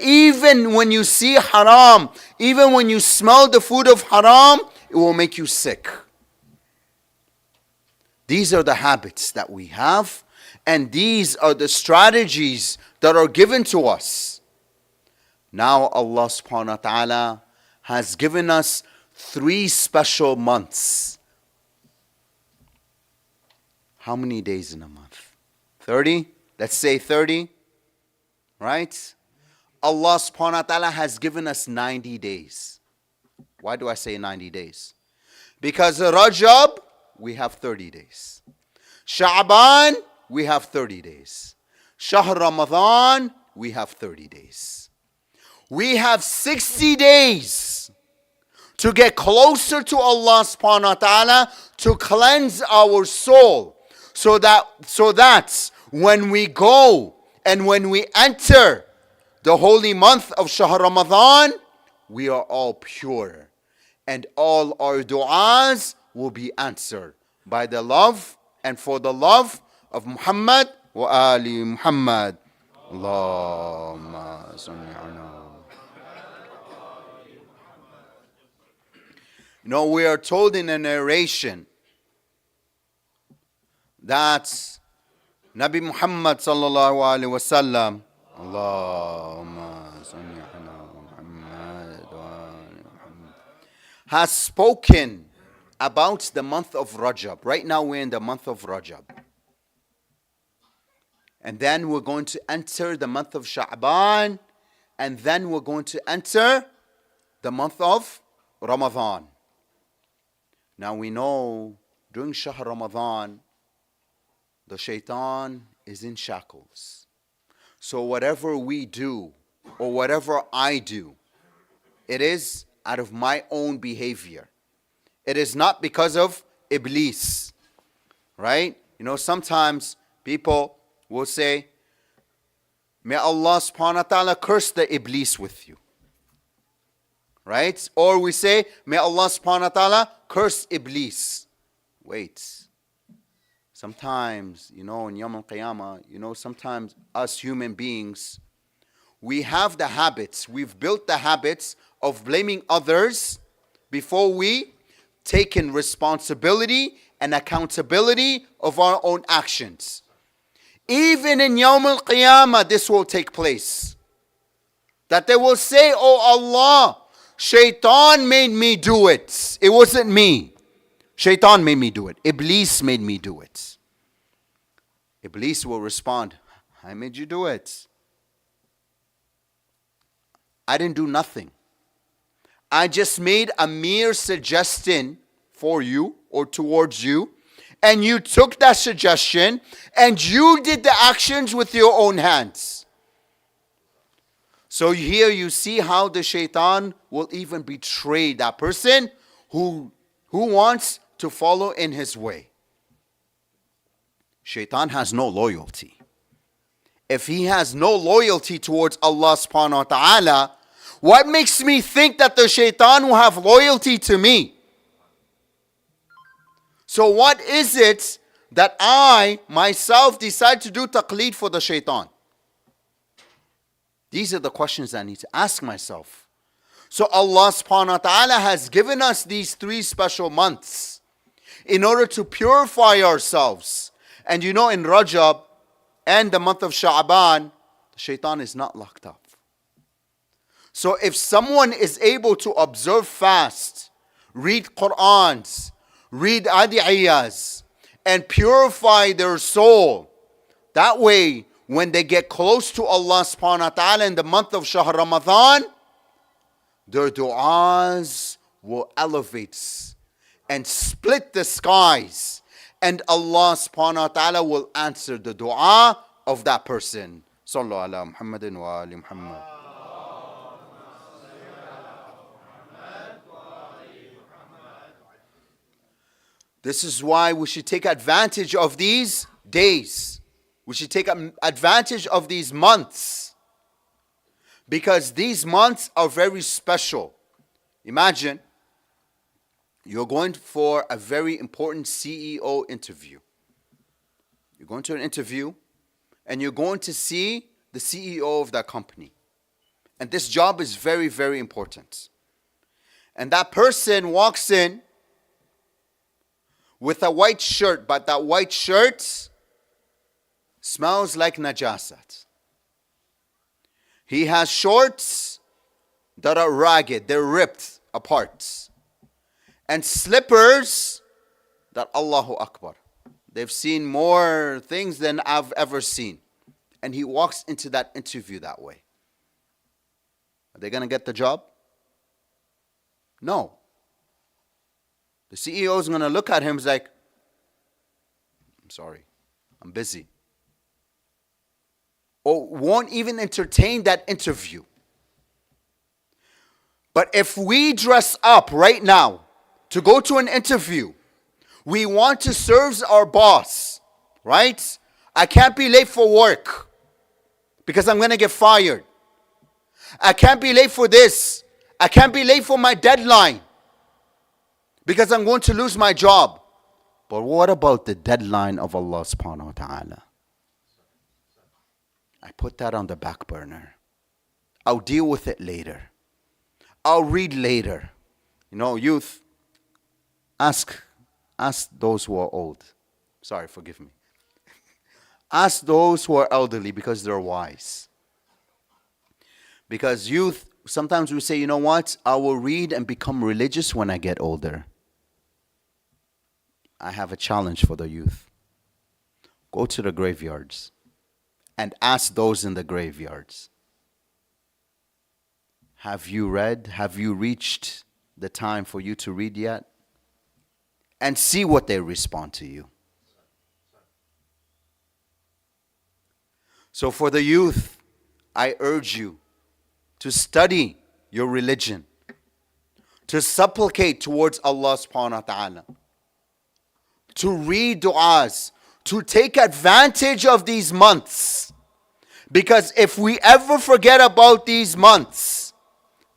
even when you see haram, even when you smell the food of haram, it will make you sick. These are the habits that we have, and these are the strategies that are given to us. Now Allah subhanahu wa ta'ala has given us 3 special months. How many days in a month? 30? Let's say 30. Right? Allah subhanahu wa ta'ala has given us 90 days. Why do I say 90 days? Because Rajab, we have 30 days. Sha'ban, we have 30 days. Shahr Ramadan, we have 30 days. We have 60 days to get closer to Allah subhanahu wa ta'ala, to cleanse our soul, so that when we go and when we enter the holy month of Shahr Ramadan, we are all pure, and all our du'as will be answered by the love and for the love of Muhammad wa ali Muhammad. Allahumma salli ala. You know, we are told in a narration that Nabi Muhammad sallallahu alaihi wasallam, Allahumma salli ala Muhammad wa ali Muhammad, has spoken about the month of Rajab. Right now we're in the month of Rajab. And then we're going to enter the month of Sha'ban. And then we're going to enter the month of Ramadan. Now we know during Shahr Ramadan, the shaitan is in shackles. So whatever we do, or whatever I do, it is out of my own behavior. It is not because of Iblis. Right? You know, sometimes people will say, may Allah subhanahu wa ta'ala curse the Iblis with you. Right? Or we say, may Allah subhanahu wa ta'ala curse Iblis. Wait. Sometimes, you know, in Yawm al-Qiyamah, you know, sometimes us human beings, we have the habits, we've built the habits of blaming others before we take in responsibility and accountability of our own actions. Even in Yawm al-Qiyamah, this will take place. That they will say, oh Allah, Shaitan made me do it. It wasn't me. Shaitan made me do it. Iblis made me do it. Iblis will respond, I made you do it. I didn't do nothing. I just made a mere suggestion for you or towards you, and you took that suggestion and you did the actions with your own hands. So here you see how the shaitan will even betray that person who wants to follow in his way. Shaitan has no loyalty. If he has no loyalty towards Allah subhanahu wa ta'ala, what makes me think that the shaitan will have loyalty to me? So what is it that I myself decide to do taqleed for the shaitan? These are the questions I need to ask myself. So Allah subhanahu wa ta'ala has given us these 3 special months in order to purify ourselves. And you know, in Rajab and the month of Sha'ban, the shaitan is not locked up. So if someone is able to observe fast, read Qur'ans, read adiyas, and purify their soul, that way, when they get close to Allah subhanahu wa ta'ala in the month of Shahr Ramadan, their du'as will elevate and split the skies. And Allah subhanahu wa ta'ala will answer the dua of that person. Sallu ala Muhammadin wa ali Muhammad. This is why we should take advantage of these days. We should take advantage of these months. Because these months are very special. Imagine you're going for a very important CEO interview. You're going to an interview and you're going to see the CEO of that company. And this job is very, very important. And that person walks in with a white shirt, but that white shirt smells like najasat. He has shorts that are ragged, they're ripped apart. And slippers that, Allahu Akbar, they've seen more things than I've ever seen. And he walks into that interview that way. Are they going to get the job? No. The CEO is going to look at him and like, I'm sorry, I'm busy. Or won't even entertain that interview. But if we dress up right now to go to an interview, we want to serve our boss, right? I can't be late for work because I'm going to get fired. I can't be late for this. I can't be late for my deadline because I'm going to lose my job. But what about the deadline of Allah subhanahu wa ta'ala? I put that on the back burner. I'll deal with it later. I'll read later. You know, youth, ask those who are old. Sorry, forgive me. Ask those who are elderly because they're wise. Because youth, sometimes we say, you know what? I will read and become religious when I get older. I have a challenge for the youth. Go to the graveyards and ask those in the graveyards. Have you read? Have you reached the time for you to read yet? And see what they respond to you. So for the youth, I urge you to study your religion, to supplicate towards Allah subhanahu wa ta'ala, to read du'as, to take advantage of these months. Because if we ever forget about these months,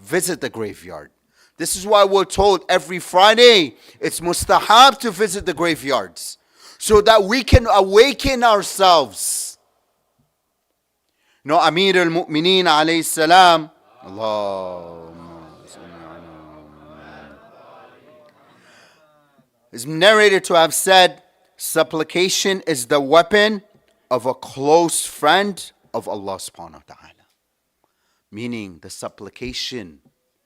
visit the graveyard. This is why we're told every Friday it's mustahab to visit the graveyards so that we can awaken ourselves. No, Amir al-Mu'mineen alayhi salam, is narrated to have said, supplication is the weapon of a close friend of Allah subhanahu wa ta'ala. Meaning the supplication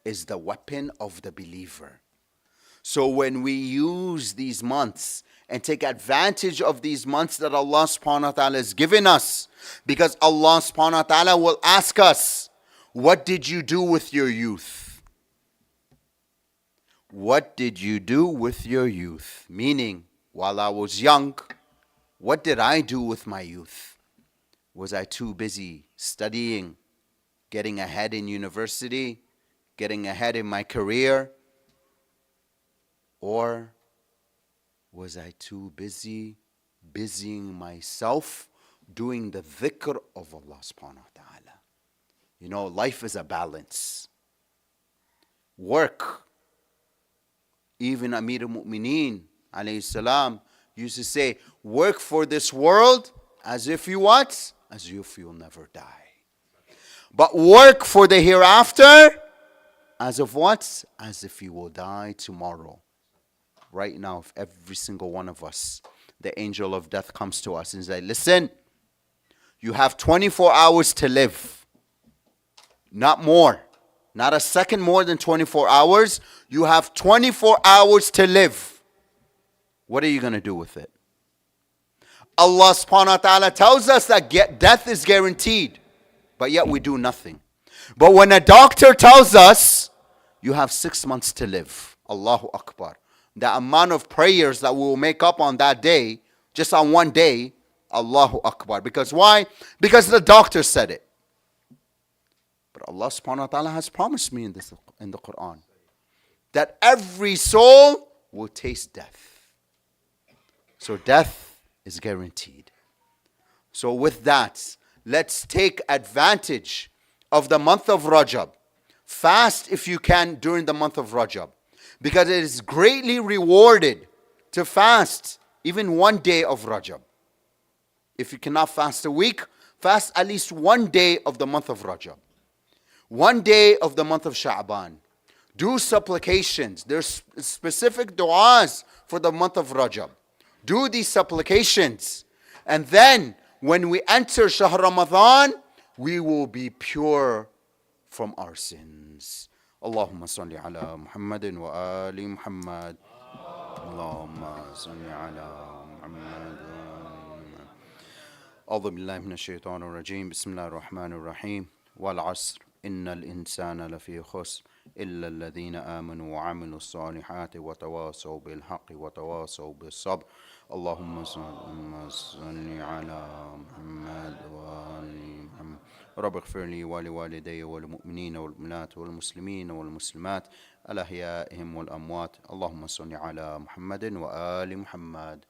is the weapon of the believer. So when we use these months and take advantage of these months that Allah subhanahu wa ta'ala has given us, because Allah subhanahu wa ta'ala will ask us, what did you do with your youth? What did you do with your youth? Meaning, while I was young, what did I do with my youth? Was I too busy studying, getting ahead in university, getting ahead in my career? Or was I too busy busying myself doing the dhikr of Allah subhanahu wa ta'ala? You know, life is a balance. Work. Even Amir al-Mu'mineen alayhi salam used to say, work for this world as if you what? As if you'll never die. But work for the hereafter as of what? As if you will die tomorrow. Right now, if every single one of us, the angel of death comes to us and says, listen, you have 24 hours to live. Not more. Not a second more than 24 hours. You have 24 hours to live. What are you going to do with it? Allah subhanahu wa ta'ala tells us that death is guaranteed. But yet we do nothing. But when a doctor tells us, you have 6 months to live. Allahu Akbar. The amount of prayers that we will make up on that day, just on one day, Allahu Akbar. Because why? Because the doctor said it. But Allah subhanahu wa ta'ala has promised me in the Quran that every soul will taste death. So death is guaranteed. So with that, let's take advantage of the month of Rajab. Fast if you can during the month of Rajab. Because it is greatly rewarded to fast even one day of Rajab. If you cannot fast a week, fast at least one day of the month of Rajab. One day of the month of Sha'ban. Do supplications. There's specific du'as for the month of Rajab. Do these supplications. And then when we enter Shahr Ramadan, we will be pure from our sins. Allahumma salli ala Muhammadin wa ali Muhammad. Allahumma salli ala Muhammad. أعوذ بالله من الشيطان الرجيم بسم الله الرحمن الرحيم والعصر إن الإنسان لفي خسر إلا الذين آمنوا وعملوا الصالحات وتواصوا بالحق وتواصوا بالصبر اللهم صل على محمد وآل محمد رب اغفر لي ولوالدي والمؤمنين والمؤمنات والمسلمين والمسلمات الأحياء والأموات اللهم صل على محمد وآل محمد